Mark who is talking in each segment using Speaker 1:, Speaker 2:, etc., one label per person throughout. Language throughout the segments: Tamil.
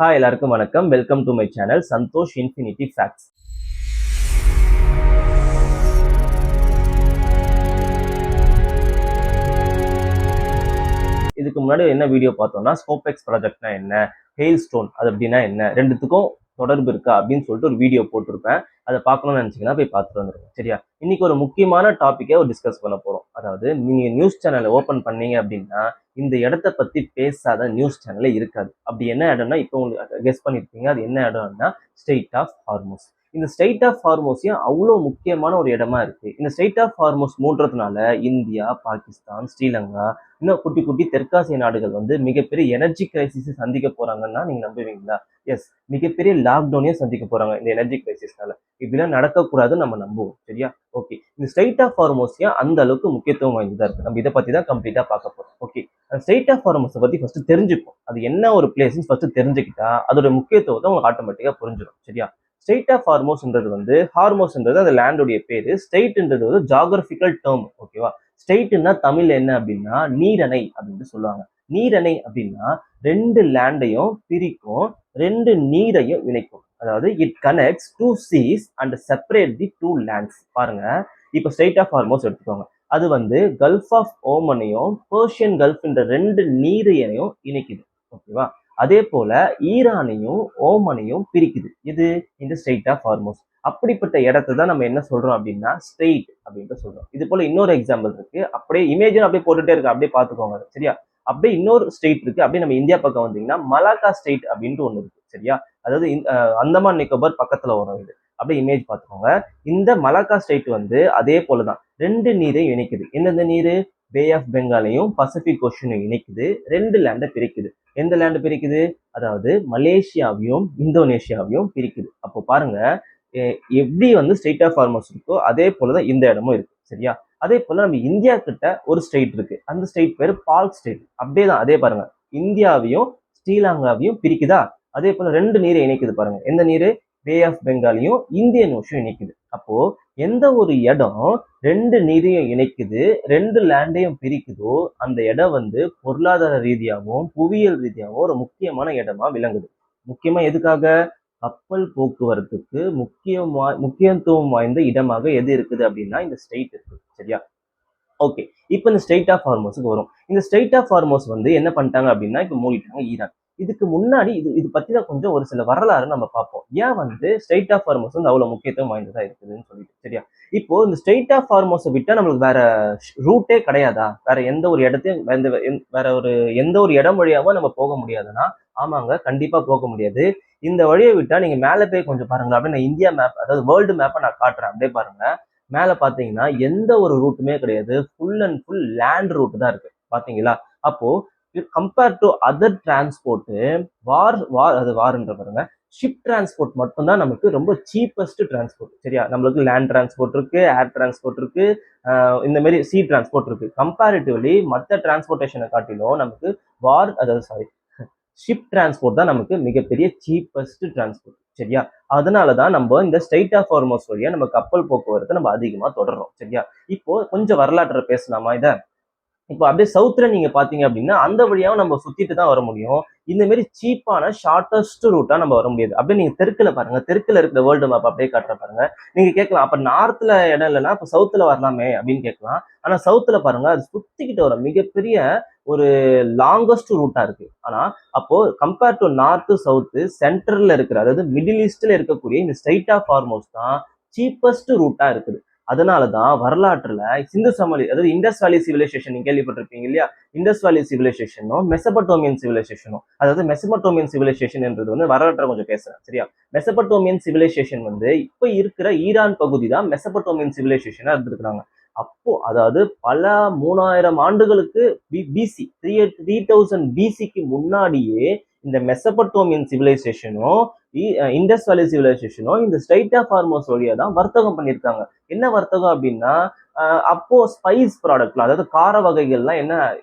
Speaker 1: ஹாய் எல்லாருக்கும் வணக்கம். Welcome to my channel Santhosh infinity facts. இதுக்கு முன்னாடி என்ன வீடியோ பார்த்தோம்னா ஸ்கோபெக்ஸ் ப்ராஜெக்ட்னா என்ன, ஹெயில் ஸ்டோன் அது அப்படின்னா என்ன, ரெண்டுத்துக்கும் தொடர்பு இருக்கா அப்படின்னு சொல்லிட்டு ஒரு வீடியோ போட்டிருப்பேன். அதை பார்க்கணும்னு நினைச்சீங்கன்னா போய் பார்த்துட்டு வந்துருங்க. சரியா? இன்னைக்கு ஒரு முக்கியமான டாப்பிக்கை டிஸ்கஸ் பண்ண போறோம். அதாவது நீங்க நியூஸ் சேனலை ஓபன் பண்ணீங்க அப்படின்னா இந்த இடத்த பத்தி பேசாத நியூஸ் சேனலே இருக்காது. அப்படி என்ன இடம்னா இப்போ உங்களுக்கு கெஸ் பண்ணிருப்பீங்க, அது என்ன இடம்னா ஸ்ட்ரெய்ட் ஆஃப் ஹார்மோஸ். இந்த ஸ்ட்ரெய்ட் ஆஃப் ஹார்மோஸையும் அவ்வளோ முக்கியமான ஒரு இடமா இருக்கு. இந்த ஸ்ட்ரெய்ட் ஆஃப் ஹார்மோஸ் மூடுறதுனால இந்தியா, பாகிஸ்தான், ஸ்ரீலங்கா, இன்னும் குட்டி குட்டி தெற்காசிய நாடுகள் மிகப்பெரிய எனர்ஜி கிரைசிஸ் சந்திக்க போறாங்கன்னா நீங்க நம்புவீங்களா? எஸ், மிகப்பெரிய லாக்டவுனையும் சந்திக்க போறாங்க இந்த எனர்ஜி கிரைசிஸ்னால. இப்படிலாம் நடக்கக்கூடாதுன்னு நம்ம நம்புவோம். சரியா? ஓகே, இந்த ஸ்ட்ரெய்ட் ஆஃப் ஹார்மோஸையும் அந்த அளவுக்கு முக்கியத்துவம் வாய்ந்ததா இருக்கு. நம்ம இதை பத்தி தான் கம்ப்ளீட்டா பார்க்க போறோம். ஓகே, ஸ்ட்ரெய்ட் ஆஃப் ஹார்மோஸை பத்தி ஃபர்ஸ்ட் தெரிஞ்சுப்போம். அது என்ன ஒரு பிளேஸ் ஃபர்ஸ்ட் தெரிஞ்சுக்கிட்டா அதோட முக்கியத்துவத்தை உங்களுக்கு ஆட்டோமேட்டிக்கா புரிஞ்சிடும். சரியா? ஸ்ட்ரெய்ட் ஆஃப் ஹார்மோஸ்ன்றது ஹார்மோஸ்ன்றது அந்த லேண்டோடைய பேரு. ஸ்ட்ரெய்ட்ன்றது ஒரு ஜாகிரபிக்கல் டேர்ம். ஓகேவா? ஸ்ட்ரெய்ட்னா தமிழ்ல என்ன அப்படின்னா நீரணை அப்படின்னு சொல்லுவாங்க. நீரணை அப்படின்னா ரெண்டு லேண்டையும் பிரிக்கும், ரெண்டு நீரையும் இணைக்கும். அதாவது it connects two seas and separate the two lands. பாருங்க, இப்போ ஸ்ட்ரெய்ட் ஆஃப் ஹார்மோஸ் எடுத்துக்கோங்க. அது கல்ஃப் ஆஃப் ஓமனையும் பெர்ஷியன் கல்ஃப்ன்ற ரெண்டு நீரையும் இணைக்குது. ஓகேவா? அதே போல ஈரானையும் ஓமனையும் பிரிக்குது. இது இந்த ஸ்ட்ரெய்ட் ஆஃப் ஹார்மோஸ். அப்படிப்பட்ட இடத்தை தான் நம்ம என்ன சொல்றோம் அப்படின்னா ஸ்ட்ரெய்ட் அப்படின்ட்டு சொல்றோம். இது போல இன்னொரு எக்ஸாம்பிள் இருக்கு. அப்படியே இமேஜ் அப்படியே போட்டுட்டே இருக்கு, அப்படியே பாத்துக்கோங்க. சரியா? அப்படியே இன்னொரு ஸ்டேட் இருக்கு. அப்படியே நம்ம இந்தியா பக்கம் வந்தீங்கன்னா மலாக்கா ஸ்டேட் அப்படின்ட்டு ஒண்ணு இருக்கு. சரியா? அதாவது அந்தமான் நிக்கோபார் பக்கத்துல வரும். இது அப்படியே இமேஜ் பார்த்துக்கோங்க. இந்த மலாக்கா ஸ்டேட் அதே போலதான் ரெண்டு நீரையும் இணைக்குது. எந்தெந்த நீரு? பே ஆஃப் பெங்காலையும் பசிபிக் ஓஷனையும் இணைக்குது, ரெண்டு லேண்டை பிரிக்குது. எந்த லேண்டு பிரிக்குது? அதாவது மலேசியாவையும் இந்தோனேஷியாவையும் பிரிக்குது. அப்போ பாருங்க, எப்படி ஸ்ட்ரெய்ட் ஆஃப் ஹார்மோஸ் இருக்கோ அதே போலதான் இந்த இடமும் இருக்கு. சரியா? அதே போல நம்ம இந்தியா கிட்ட ஒரு ஸ்டேட் இருக்கு. அந்த ஸ்டேட் பேரு பால்க் ஸ்டேட். அப்படியேதான், அதே பாருங்க, இந்தியாவையும் ஸ்ரீலங்காவையும் பிரிக்குதா? அதே போல ரெண்டு நீரை இணைக்குது. பாருங்க, எந்த நீரு? Bay of பெங்காலையும் Indian ocean இணைக்குது. அப்போ எந்த ஒரு இடம் ரெண்டு நீரையும் இணைக்குது, ரெண்டு லேண்டையும் பிரிக்குதோ அந்த இடம் பொருளாதார ரீதியாகவும் புவியியல் ரீதியாகவும் ஒரு முக்கியமான இடமா விளங்குது. முக்கியமா எதுக்காக? கப்பல் போக்குவரத்துக்கு முக்கியத்துவம் வாய்ந்த இடமாக எது இருக்குது அப்படின்னா இந்த ஸ்டேட் இருக்கு. சரியா? ஓகே, இப்போ இந்த ஸ்ட்ரெய்ட் ஆஃப் ஹார்மோஸுக்கு வரும். இந்த ஸ்ட்ரெய்ட் ஆஃப் ஹார்மோஸ் என்ன பண்ணிட்டாங்க அப்படின்னா இப்போ மூடிட்டாங்க ஈரான். இதுக்கு முன்னாடி இது பத்தி தான் கொஞ்சம் ஒரு சில வரலாறு நம்ம பார்ப்போம். ஏன் ஸ்ட்ரெய்ட் ஆஃப் ஹார்மோஸ் அவ்வளவு முக்கியத்துவம் வாய்ந்ததா இருக்குதுன்னு சொல்லிட்டு. சரியா? இப்போ இந்த ஸ்ட்ரெய்ட் ஆஃப் ஹார்மோஸை விட்டா நம்மளுக்கு வேற ரூட்டே கிடையாதா? வேற எந்த ஒரு இடத்தையும் வேற ஒரு எந்த ஒரு இடம் வழியாவும் நம்ம போக முடியாதுன்னா ஆமாங்க, கண்டிப்பா போக முடியாது. இந்த வழியை விட்டா நீங்க மேல போய் கொஞ்சம் பாருங்க. அப்படியே நான் இந்தியா மேப், அதாவது வேர்ல்டு மேப்பை நான் காட்டுறேன். அப்படியே பாருங்க, மேல பாத்தீங்கன்னா எந்த ஒரு ரூட்டுமே கிடையாது. Full and full land route தான் இருக்கு. பாத்தீங்களா? அப்போ கம்பேர் டு அதர் டிரான்ஸ்போர்ட், வார்ன்ற பாருங்க, ஷிப் டிரான்ஸ்போர்ட் மட்டும்தான் நமக்கு ரொம்ப சீப்பஸ்ட் டிரான்ஸ்போர்ட். சரியா? நம்மளுக்கு லேண்ட் டிரான்ஸ்போர்ட் இருக்கு, ஏர் டிரான்ஸ்போர்ட் இருக்கு, இந்த மாதிரி சி டிரான்ஸ்போர்ட் இருக்கு. கம்பேரிட்டிவ்லி மற்ற டிரான்ஸ்போர்டேஷனை காட்டிலும் நமக்கு ஷிப் டிரான்ஸ்போர்ட் தான் நமக்கு மிகப்பெரிய சீப்பஸ்ட் டிரான்ஸ்போர்ட். சரியா? அதனாலதான் நம்ம இந்த ஸ்ட்ரெய்ட் ஆஃப் ஹார்மோஸ் வழியா நம்ம கப்பல் போக்குவரத்தை நம்ம அதிகமா தொடர்றோம். சரியா? இப்போ கொஞ்சம் வரலாற்றை பேசலாமா? இப்போ அப்படியே சவுத்துல நீங்க பாத்தீங்க அப்படின்னா அந்த வழியாவும் நம்ம சுத்திட்டு தான் வர முடியும். இந்த மாதிரி சீப்பான ஷார்டஸ்ட் ரூட்டா நம்ம வர முடியாது. அப்படியே நீங்க தெற்குல பாருங்க, தெற்குல இருக்கிற வேர்ல்டு மேப் அப்படியே காட்டுற பாருங்க. நீங்க கேட்கலாம், அப்ப நார்த்ல இடம் இல்லைன்னா அப்ப சவுத்துல வரலாமே அப்படின்னு கேட்கலாம். ஆனா சவுத்துல பாருங்க, அது சுத்திக்கிட்டு வர மிகப்பெரிய ஒரு லாங்கஸ்ட் ரூட்டா இருக்கு. ஆனா அப்போ கம்பேர் டு நார்த் சவுத் சென்டர்ல இருக்கிற, அதாவது மிடில் ஈஸ்ட்ல இருக்கக்கூடிய இந்த ஸ்ட்ரெய்ட் ஆஃப் ஹார்மோஸ் தான் சீப்பஸ்ட் ரூட்டா இருக்குது. அதனாலதான் வரலாற்றுல சிந்து சமவெளி, அதாவது இண்டஸ் வேலி சிவிலைசேஷன் நீங்க கேள்விப்பட்டிருப்பீங்க இல்லையா? இண்டஸ் வேலி சிவிலைசேஷனும் மெசபடோமியன் சிவிலைசேஷனும், அதாவது மெசபடோமியன் சிவிலைசேஷன் என்றது வரலாற்றை கொஞ்சம் பேசுறேன். சரியா? மெசபடோமியன் சிவிலைசேஷன் இப்ப இருக்கிற ஈரான் பகுதி தான் மெசபடோமியன் சிவிலைசேஷனா இருந்திருக்கிறாங்க. அப்போ அதாவது பல 3000 ஆண்டுகளுக்கு பிசி 3000 பிசிக்கு முன்னாடியே இந்த மெசபடோமியன் சிவிலைசேஷனும் இண்டஸ் வேலி சிவிலைசேஷனும் இந்த ஸ்ட்ரெய்ட் ஆஃப் ஹார்மோஸ் வழியா தான் வர்த்தகம் பண்ணியிருக்காங்க. என்ன வர்த்தகம் அப்படின்னா அப்போ ஸ்பைஸ் ப்ராடக்ட்லாம், அதாவது கார வகைகள்லாம் என்ன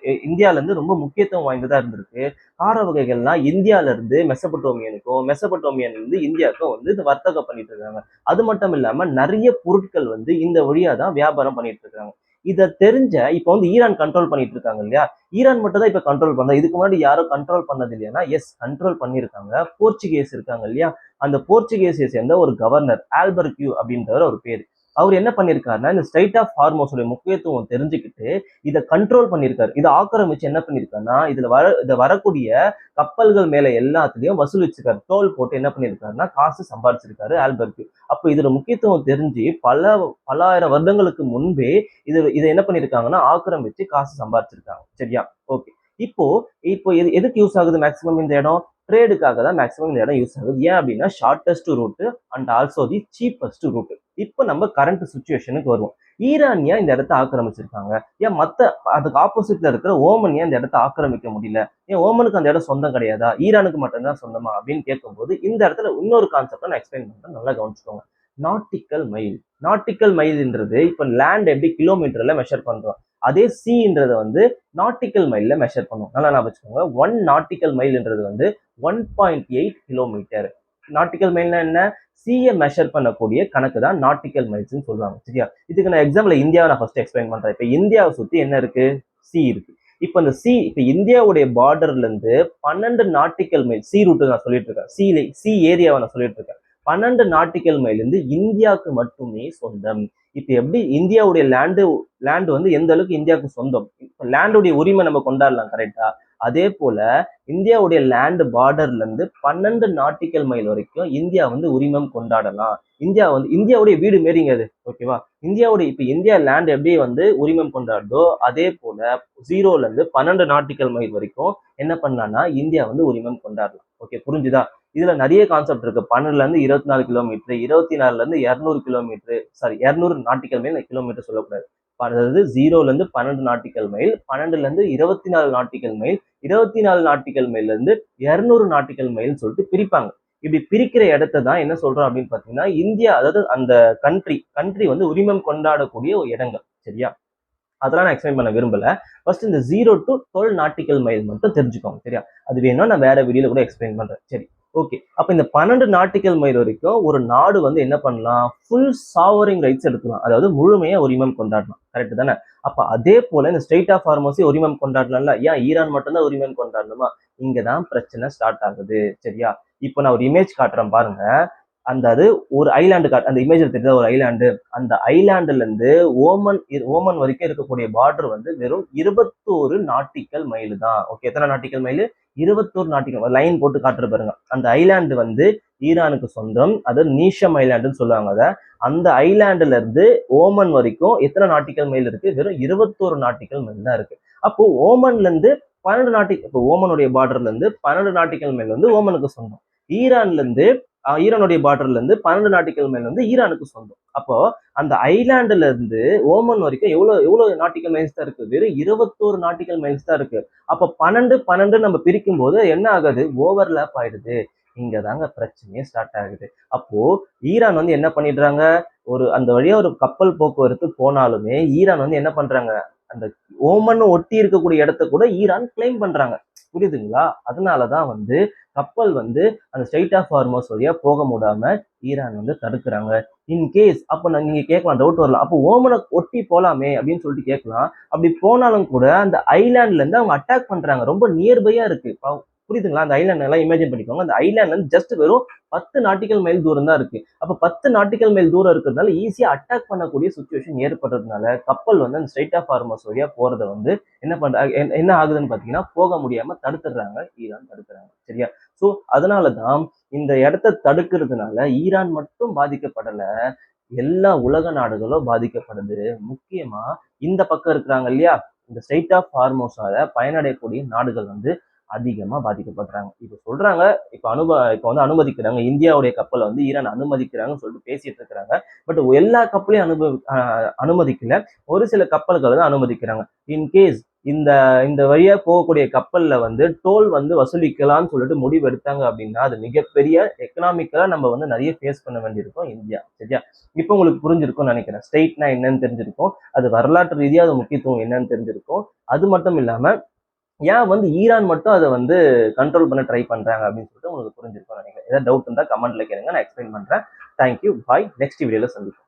Speaker 1: இந்தியால இருந்து ரொம்ப முக்கியத்துவம் வாய்ந்ததா இருந்திருக்கு. கார வகைகள்லாம் இந்தியால இருந்து மெசபடோமியனுக்கும், மெசபடோமியன்ல இருந்து இந்தியாவுக்கும் இது வர்த்தகம் பண்ணிட்டு இருக்காங்க. அது மட்டும் இல்லாம நிறைய பொருட்கள் இந்த வழியா தான் வியாபாரம் பண்ணிட்டு இருக்காங்க. இதை தெரிஞ்ச இப்ப வந்து ஈரான் கண்ட்ரோல் பண்ணிட்டு இருக்காங்க இல்லையா, ஈரான் மட்டும் தான் இப்ப கண்ட்ரோல் பண்ணா, இதுக்கு முன்னாடி யாரும் கண்ட்ரோல் பண்ணது இல்லையா? எஸ், கண்ட்ரோல் பண்ணிருக்காங்க. போர்ச்சுகீஸ் இருக்காங்க இல்லையா, அந்த போர்ச்சுகீஸை சேர்ந்த ஒரு கவர்னர் ஆல்பர்க்யூ அப்படின்றவர் ஒரு பேரு. அவர் என்ன பண்ணிருக்காருன்னா, இந்த ஸ்ட்ரைட் ஆஃப் ஹார்மோஸோட முக்கியத்துவம் தெரிஞ்சுக்கிட்டு இதை கண்ட்ரோல் பண்ணிருக்காரு. இதை ஆக்கிரமிச்சு என்ன பண்ணிருக்காருன்னா, இதை வரக்கூடிய கப்பல்கள் மேல எல்லாத்துலயும் வசூலிச்சிருக்காரு. டோல் போட்டு என்ன பண்ணிருக்காருன்னா காசு சம்பாதிச்சிருக்காரு ஆல்பர்ட். அப்ப இதோட முக்கியத்துவம் தெரிஞ்சு பல்லாயிரம் வருடங்களுக்கு முன்பே இதை என்ன பண்ணிருக்காங்கன்னா ஆக்கிரமிச்சு காசு சம்பாதிச்சிருக்காங்க. சரியா? ஓகே. இப்போ இப்போ எதுக்கு யூஸ் ஆகுது மேக்சிமம் இந்த இடம்? ட்ரேடுக்காக தான் மேக்சிமம் இந்த இடம் யூஸ் ஆகுது. ஏன் அப்படின்னா shortest route and also the cheapest route. இப்போ நம்ம கரண்ட் சுச்சுவேஷனுக்கு வருவோம். ஈரான் ஏன் இந்த இடத்த ஆக்கிரமிச்சிருக்காங்க? ஏன் அதுக்கு ஆப்போசிட்ல இருக்கிற ஓமன் ஏன் இந்த இடத்த ஆக்கிரமிக்க முடியல? ஏன் ஓமனுக்கு அந்த இடம் சொந்தம் கிடையாதா, ஈரானுக்கு மட்டும்தான் சொந்தமா அப்படின்னு கேட்கும்போது இந்த இடத்துல இன்னொரு கான்செப்டை நான் எக்ஸ்பிளைன் பண்றேன், நல்லா கவனிச்சுக்கோங்க. Nautical mile. நாட்டிக்கல் மைல்ன்றது இப்ப லேண்ட் எப்படி கிலோமீட்டர்ல மெஷர் பண்றோம், அதே சீன்றத வந்து நாட்டிக்கல் மைல்ல மெஷர் பண்ணுவோம். நல்லா நான் வச்சுக்கோங்க. 1 நாட்டிக்கல் மைல்ன்றது வந்து 1.8 கிலோமீட்டர். நாட்டிக்கல் மைல்னா என்ன? சீயை மெஷர் பண்ணக்கூடிய கணக்கு தான் நாட்டிக்கல் மைல்ஸ்ன்னு சொல்லுவாங்க. சரியா? இதுக்கு நான் எக்ஸாம்பிள் இந்தியாவை நான் ஃபர்ஸ்ட் எக்ஸ்பிளைன் பண்றேன். இப்ப இந்தியாவை சுத்தி என்ன இருக்கு? சி இருக்கு. இப்ப இந்த சி, இப்ப இந்தியாவுடைய பார்டர்ல இருந்து 12 நாட்டிக்கல் மைல், சி ரூட் நான் சொல்லிட்டு இருக்கேன், சி ஏரியாவை நான் சொல்லிட்டு இருக்கேன். 12 நாட்டிக்கல் மைல் இருந்து இந்தியாவுக்கு மட்டுமே சொந்தம். இப்ப எப்படி இந்தியாவுடைய லேண்டு வந்து எந்த அளவுக்கு இந்தியாவுக்கு சொந்தம், லேண்டுடைய உரிமை நம்ம கொண்டாடலாம், கரெக்டா? அதே போல இந்தியாவுடைய லேண்ட் பார்டர்ல இருந்து 12 நாட்டிக்கல் மைல் வரைக்கும் இந்தியா வந்து உரிமம் கொண்டாடலாம். இந்தியாவுடைய வீடு மாரிங்க அது. ஓகேவா? இப்ப இந்தியா லேண்ட் எப்படி வந்து உரிமம் கொண்டாடுதோ அதே போல 0ல இருந்து 12 நாட்டிக்கல் மைல் வரைக்கும் என்ன பண்ணலாம்னா இந்தியா வந்து உரிமம் கொண்டாடலாம். ஓகே, புரிஞ்சுதா? இதுல நிறைய கான்செப்ட் இருக்கு. 12ல இருந்து 24 கிலோமீட்டர், 24ல இருந்து 200 கிலோமீட்டர், 200 நாட்டிக்கல் மைல், கிலோமீட்டர் சொல்லக்கூடாது. அதாவது 0ல இருந்து 12 நாட்டிக்கல் மைல், 12ல இருந்து 24 நாட்டிக்கல் மைல், 24 நாட்டிக்கல் மைல்ல இருந்து 200 நாட்டிக்கல் மைல் சொல்லிட்டு பிரிப்பாங்க. இப்படி பிரிக்கிற இடத்தை தான் என்ன சொல்றோம் அப்படின்னு பாத்தீங்கன்னா இந்தியா, அதாவது அந்த கண்ட்ரி வந்து உரிமம் கொண்டாடக்கூடிய ஒரு இடங்கள். சரியா? அதெல்லாம் நான் எக்ஸ்பிளைன் பண்ண விரும்பல. ஃபர்ஸ்ட் இந்த 0 to 12 நாட்டிக்கல் மைல் மட்டும் தெரிஞ்சுக்கோங்க. சரியா? அது வேணும்னா நான் வேற வீடியோல கூட எக்ஸ்பிளைன் பண்றேன். சரி, ஓகே. அப்ப இந்த 12 நாட்டிக்கல் மைல் வரைக்கும் ஒரு நாடு வந்து என்ன பண்ணலாம்? ஃபுல் சாவரிங் ரைட்ஸ் எடுக்கலாம், அதாவது முழுமையா உரிமம் கொண்டாடலாம். கரெக்ட் தானே? அப்ப அதே போல இந்த ஸ்ட்ரைட் ஆஃப் ஹார்மோஸை உரிமம் கொண்டாடலாம்ல. ஏன் ஈரான் மட்டும்தான் உரிமம் கொண்டாடணுமா? இங்கதான் பிரச்சனை ஸ்டார்ட் ஆகுது. சரியா? இப்போ நான் ஒரு இமேஜ் காட்டுறேன் பாருங்க. அது ஒரு ஐலாண்டு அந்த இமேஜில் தெரிஞ்ச ஒரு ஐலாண்டு, அந்த ஐலாண்டுல இருந்து ஓமன் வரைக்கும் இருக்கக்கூடிய பார்டர் வந்து வெறும் 21 நாட்டிக்கல் மைல் தான். ஓகே, எத்தனை நாட்டிக்கல் மைல்? 21 நாட்டிக்கல். லைன் போட்டு காட்டுற பாருங்க. அந்த ஐலாண்டு வந்து ஈரானுக்கு சொந்தம், அது நீஷம் ஐலாண்டுன்னு சொல்லுவாங்க. அதை அந்த ஐலாண்டுல இருந்து ஓமன் வரைக்கும் எத்தனை நாட்டிக்கல் மைல் இருக்கு? வெறும் 21 நாட்டிக்கல் மைல் தான் இருக்கு. அப்போ ஓமன்ல இருந்து 12 இப்போ ஓமனுடைய பார்டர்ல இருந்து 12 நாட்டிக்கல் மைல் வந்து ஓமனுக்கு சொந்தம். ஈரானுடைய பார்டர்ல இருந்து 12 நாட்டிக்கல் மைல் வந்து ஈரானுக்கு சொந்தம். அப்போ அந்த ஐலாண்டுல இருந்து ஓமன் வரைக்கும் எவ்வளவு நாட்டிக்கல் மைல்ஸ் தான் இருக்கு? வெறும் 21 நாட்டிக்கல் மைல்ஸ் தான் இருக்கு. அப்ப 12 நம்ம பிரிக்கும் போது என்ன ஆகுது? ஓவர்லேப் ஆயிடுது. இங்கதாங்க பிரச்சனையே ஸ்டார்ட் ஆகுது. அப்போ ஈரான் வந்து என்ன பண்ணிடுறாங்க? அந்த வழியா ஒரு கப்பல் போக்குவரத்து போனாலுமே ஈரான் வந்து என்ன பண்றாங்க? அந்த ஓமன் ஒட்டி இருக்கக்கூடிய இடத்த கூட ஈரான் கிளைம் பண்றாங்க. புரியுதுங்களா? அதனாலதான் வந்து கப்பல் வந்து அந்த ஸ்ட்ரைட் ஆஃப் ஹார்மோஸ் வழியா போக முடியாம ஈரான் வந்து தடுக்கிறாங்க. இன்கேஸ் அப்ப நீங்க கேட்கலாம், டவுட் வரலாம், அப்போ ஓமனை ஒட்டி போலாமே அப்படின்னு சொல்லிட்டு கேட்கலாம். அப்படி போனாலும் கூட அந்த ஐலாண்ட்ல இருந்து அவங்க அட்டாக் பண்றாங்க. ரொம்ப நியர்பையா இருக்கு. புரியுதுங்களா? அந்த ஐலாண்ட் எல்லாம் இமேஜின் பண்ணிக்கோங்க. அந்த ஐலாண்ட்ல இருந்து ஜஸ்ட் வெறும் 10 நாட்டிக்கல் மைல் தூரம் தான் இருக்கு. அப்ப 10 நாட்டிக்கல் மைல் தூரம் இருக்கிறதுனால ஈஸியா அட்டாக் பண்ணக்கூடிய சுச்சுவேஷன் ஏற்படுறதுனால கப்பல் வந்து அந்த ஸ்ட்ரைட் ஆஃப் ஹார்மோஸ் வழியா போறதை வந்து என்ன ஆகுதுன்னு பாத்தீங்கன்னா போக முடியாம தடுத்துடுறாங்க, ஈரான் தடுக்கிறாங்க. சரியா? சோ அதனாலதான் இந்த இடத்த தடுக்கிறதுனால ஈரான் மட்டும் பாதிக்கப்படல, எல்லா உலக நாடுகளும் பாதிக்கப்படுது. முக்கியமா இந்த பக்கம் இருக்கிறாங்க இல்லையா, இந்த ஸ்ட்ரைட் ஆஃப் ஹார்மோஸால பயனடையக்கூடிய நாடுகள் வந்து அதிகமா பாதிக்கப்படுறாங்க. இப்ப சொல்றாங்க, இப்ப வந்து அனுமதிக்கிறாங்க, இந்தியாவுடைய கப்பலை வந்து ஈரான் அனுமதிக்கிறாங்கன்னு சொல்லிட்டு பேசிட்டு இருக்கிறாங்க. பட் எல்லா கப்பலையும் அனுமதிக்கல, ஒரு சில கப்பல்களை தான் அனுமதிக்கிறாங்க. இன்கேஸ் இந்த வழியா போகக்கூடிய கப்பல்ல வந்து டோல் வந்து வசூலிக்கலாம்னு சொல்லிட்டு முடிவு எடுத்தாங்க அப்படின்னா அது மிகப்பெரிய எக்கனாமிக்கலா நம்ம வந்து நிறைய ஃபேஸ் பண்ண வேண்டியிருக்கும் இந்தியா. சரியா? இப்போ உங்களுக்கு புரிஞ்சிருக்கும்னு நினைக்கிறேன். ஸ்டேட்னா என்னன்னு தெரிஞ்சிருக்கும், அது வரலாற்று ரீதியா அது முக்கியத்துவம் என்னன்னு தெரிஞ்சிருக்கும். அது மட்டும் இல்லாம ஏன் வந்து ஈரான் மட்டும் அதை வந்து கண்ட்ரோல் பண்ண ட்ரை பண்றாங்க அப்படின்னு சொல்லிட்டு உங்களுக்கு புரிஞ்சிருக்கும் நினைக்கிறேன். ஏதாவது டவுட் இருந்தா கமெண்ட்ல கேளுங்க, நான் எக்ஸ்பிளைன் பண்றேன். தேங்க்யூ, பாய். நெக்ஸ்ட் வீடியோல சந்திப்போம்.